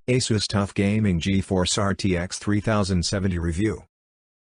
Asus TUF Gaming GeForce RTX 3070 Review.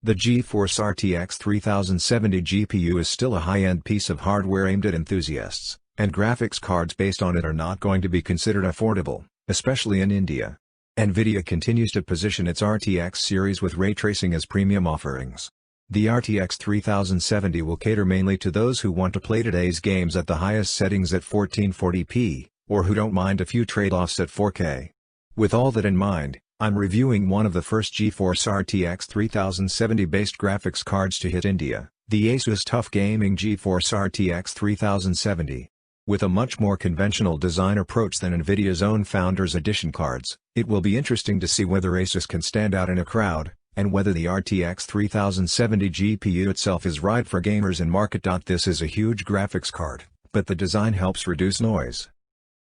The GeForce RTX 3070 GPU is still a high-end piece of hardware aimed at enthusiasts, and graphics cards based on it are not going to be considered affordable, especially in India. Nvidia continues to position its RTX series with ray tracing as premium offerings. The RTX 3070 will cater mainly to those who want to play today's games at the highest settings at 1440p, or who don't mind a few trade-offs at 4K. With all that in mind, I'm reviewing one of the first GeForce RTX 3070 based graphics cards to hit India, the Asus TUF Gaming GeForce RTX 3070. With a much more conventional design approach than Nvidia's own Founders Edition cards, it will be interesting to see whether Asus can stand out in a crowd, and whether the RTX 3070 GPU itself is right for gamers in market. This is a huge graphics card, but the design helps reduce noise.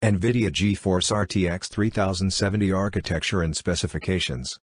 Nvidia GeForce RTX 3070 Architecture and Specifications.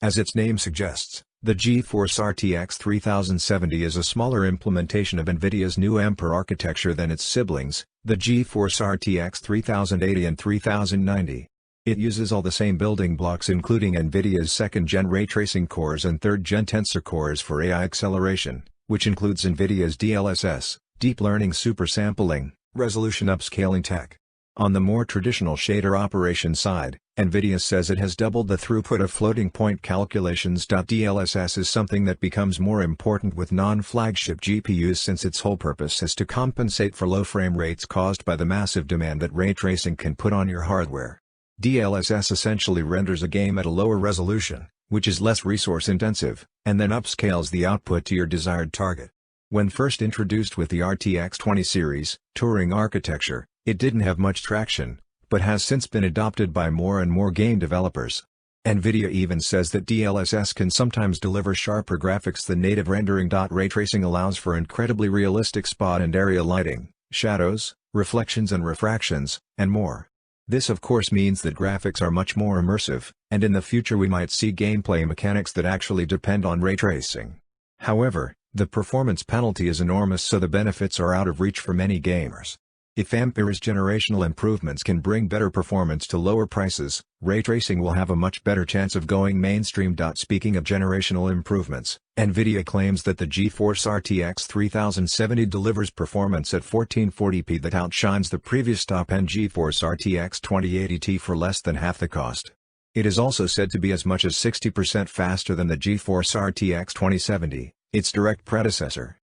As its name suggests, the GeForce RTX 3070 is a smaller implementation of Nvidia's new Ampere architecture than its siblings, the GeForce RTX 3080 and 3090. It uses all the same building blocks including Nvidia's 2nd-gen ray tracing cores and 3rd-gen tensor cores for AI acceleration, which includes Nvidia's DLSS, deep learning supersampling, resolution upscaling tech. On the more traditional shader operation side, Nvidia says it has doubled the throughput of floating point calculations. DLSS is something that becomes more important with non-flagship GPUs since its whole purpose is to compensate for low frame rates caused by the massive demand that ray tracing can put on your hardware. DLSS essentially renders a game at a lower resolution, which is less resource intensive, and then upscales the output to your desired target. When first introduced with the RTX 20 series, Turing architecture, it didn't have much traction, but has since been adopted by more and more game developers. Nvidia even says that DLSS can sometimes deliver sharper graphics than native rendering. Ray tracing allows for incredibly realistic spot and area lighting, shadows, reflections and refractions, and more. This of course means that graphics are much more immersive, and in the future we might see gameplay mechanics that actually depend on ray tracing. However, the performance penalty is enormous, so the benefits are out of reach for many gamers. If Ampere's generational improvements can bring better performance to lower prices, ray tracing will have a much better chance of going mainstream. Speaking of generational improvements, Nvidia claims that the GeForce RTX 3070 delivers performance at 1440p that outshines the previous top-end GeForce RTX 2080 Ti for less than half the cost. It is also said to be as much as 60% faster than the GeForce RTX 2070, its direct predecessor.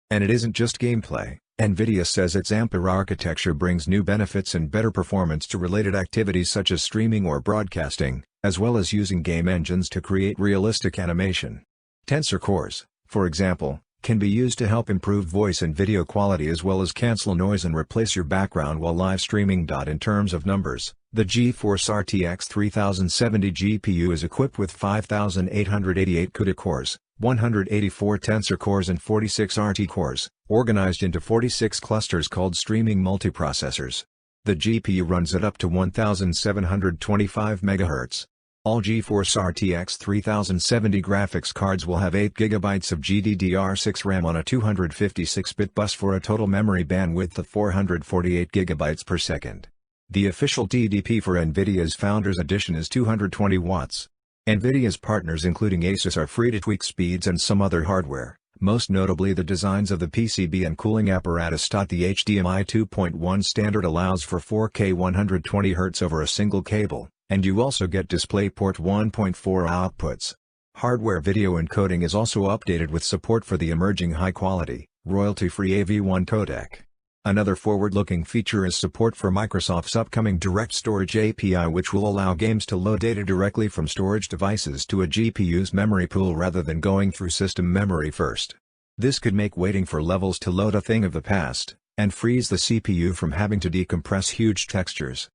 And it isn't just gameplay. Nvidia says its Ampere architecture brings new benefits and better performance to related activities such as streaming or broadcasting, as well as using game engines to create realistic animation. Tensor cores, for example, can be used to help improve voice and video quality as well as cancel noise and replace your background while live streaming. In terms of numbers, the GeForce RTX 3070 GPU is equipped with 5,888 CUDA cores, 184 tensor cores and 46 RT cores, organized into 46 clusters called streaming multiprocessors. The GPU runs at up to 1725 MHz. All GeForce RTX 3070 graphics cards will have 8 GB of GDDR6 RAM on a 256-bit bus for a total memory bandwidth of 448 GB per second. The official TDP for Nvidia's Founders Edition is 220 watts. Nvidia's partners including Asus are free to tweak speeds and some other hardware, most notably the designs of the PCB and cooling apparatus. The HDMI 2.1 standard allows for 4K 120Hz over a single cable, and you also get DisplayPort 1.4 outputs. Hardware video encoding is also updated with support for the emerging high-quality, royalty-free AV1 codec. Another forward-looking feature is support for Microsoft's upcoming Direct Storage API, which will allow games to load data directly from storage devices to a GPU's memory pool rather than going through system memory first. This could make waiting for levels to load a thing of the past, and frees the CPU from having to decompress huge textures.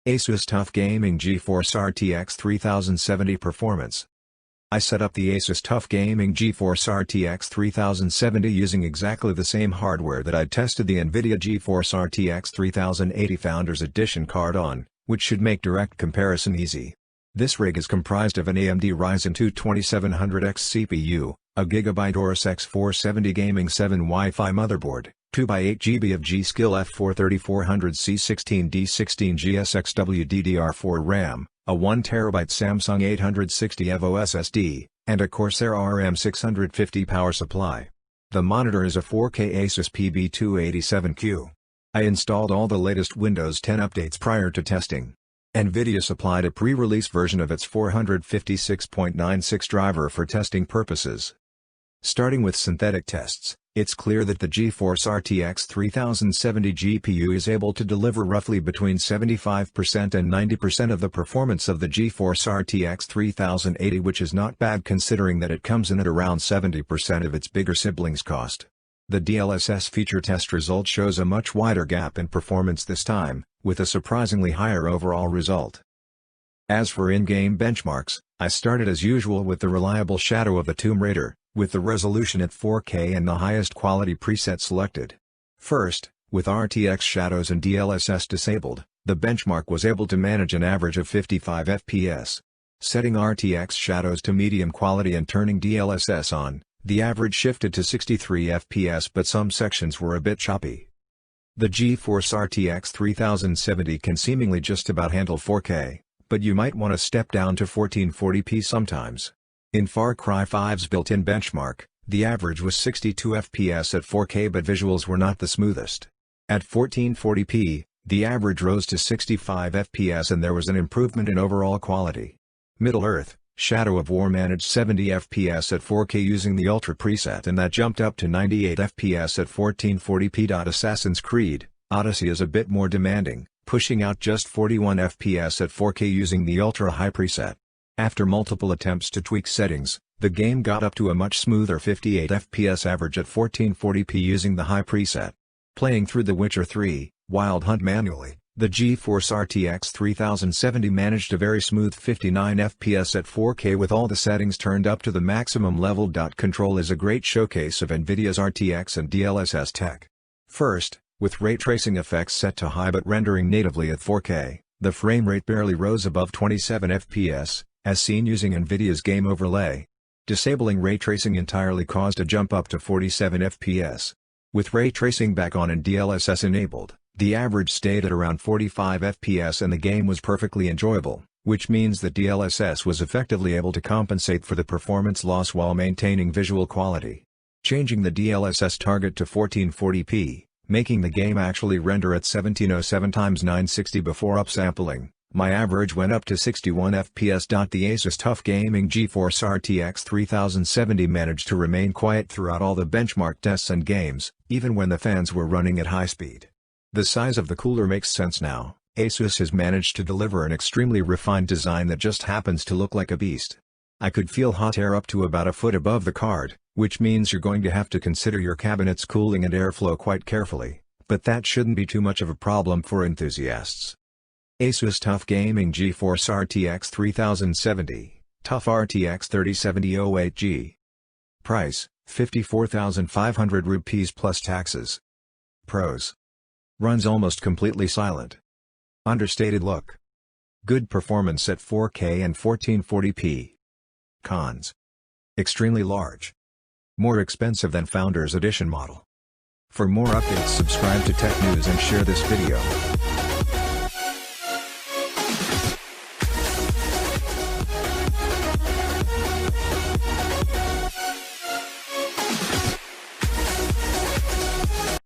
Asus TUF Gaming GeForce RTX 3070 Performance. I set up the Asus TUF Gaming GeForce RTX 3070 using exactly the same hardware that I'd tested the Nvidia GeForce RTX 3080 Founders Edition card on, which should make direct comparison easy. This rig is comprised of an AMD Ryzen 2 2700X CPU, a Gigabyte Aorus X470 Gaming 7 Wi-Fi motherboard, 2x8 GB of G-Skill F43400C16D16 GSXW DDR4 RAM, a 1TB Samsung 860 EVO SSD, and a Corsair RM650 power supply. The monitor is a 4K Asus PB287Q. I installed all the latest Windows 10 updates prior to testing. Nvidia supplied a pre-release version of its 456.96 driver for testing purposes. Starting with synthetic tests, it's clear that the GeForce RTX 3070 GPU is able to deliver roughly between 75% and 90% of the performance of the GeForce RTX 3080, which is not bad considering that it comes in at around 70% of its bigger siblings cost. The DLSS feature test result shows a much wider gap in performance this time, with a surprisingly higher overall result. As for in-game benchmarks, I started as usual with the reliable Shadow of the Tomb Raider, with the resolution at 4K and the highest quality preset selected. First, with RTX shadows and DLSS disabled, the benchmark was able to manage an average of 55 FPS. Setting RTX shadows to medium quality and turning DLSS on, the average shifted to 63 FPS, but some sections were a bit choppy. The GeForce RTX 3070 can seemingly just about handle 4K, but you might want to step down to 1440p sometimes. In Far Cry 5's built-in benchmark, the average was 62 FPS at 4K, but visuals were not the smoothest. At 1440p, the average rose to 65 FPS and there was an improvement in overall quality. Middle-earth, Shadow of War managed 70 FPS at 4K using the Ultra preset, and that jumped up to 98 FPS at 1440p. Assassin's Creed Odyssey is a bit more demanding, pushing out just 41 FPS at 4K using the Ultra High preset. After multiple attempts to tweak settings, the game got up to a much smoother 58 FPS average at 1440p using the High preset. Playing through The Witcher 3, Wild Hunt manually, the GeForce RTX 3070 managed a very smooth 59 FPS at 4K with all the settings turned up to the maximum level. Control is a great showcase of Nvidia's RTX and DLSS tech. First, with ray tracing effects set to high but rendering natively at 4K, the frame rate barely rose above 27 FPS, as seen using Nvidia's game overlay. Disabling ray tracing entirely caused a jump up to 47 FPS. With ray tracing back on and DLSS enabled, the average stayed at around 45 FPS and the game was perfectly enjoyable, which means that DLSS was effectively able to compensate for the performance loss while maintaining visual quality. Changing the DLSS target to 1440p, making the game actually render at 1707x960 before upsampling, my average went up to 61 FPS. The Asus TUF Gaming GeForce RTX 3070 managed to remain quiet throughout all the benchmark tests and games, even when the fans were running at high speed. The size of the cooler makes sense now. Asus has managed to deliver an extremely refined design that just happens to look like a beast. I could feel hot air up to about a foot above the card, which means you're going to have to consider your cabinet's cooling and airflow quite carefully, but that shouldn't be too much of a problem for enthusiasts. Asus TUF Gaming GeForce RTX 3070, TUF RTX 3070-08G. Price, 54,500 rupees plus taxes. Pros. Runs almost completely silent. Understated look. Good performance at 4K and 1440p. Cons. Extremely large. More expensive than Founders Edition model. For more updates, subscribe to Tech News and share this video.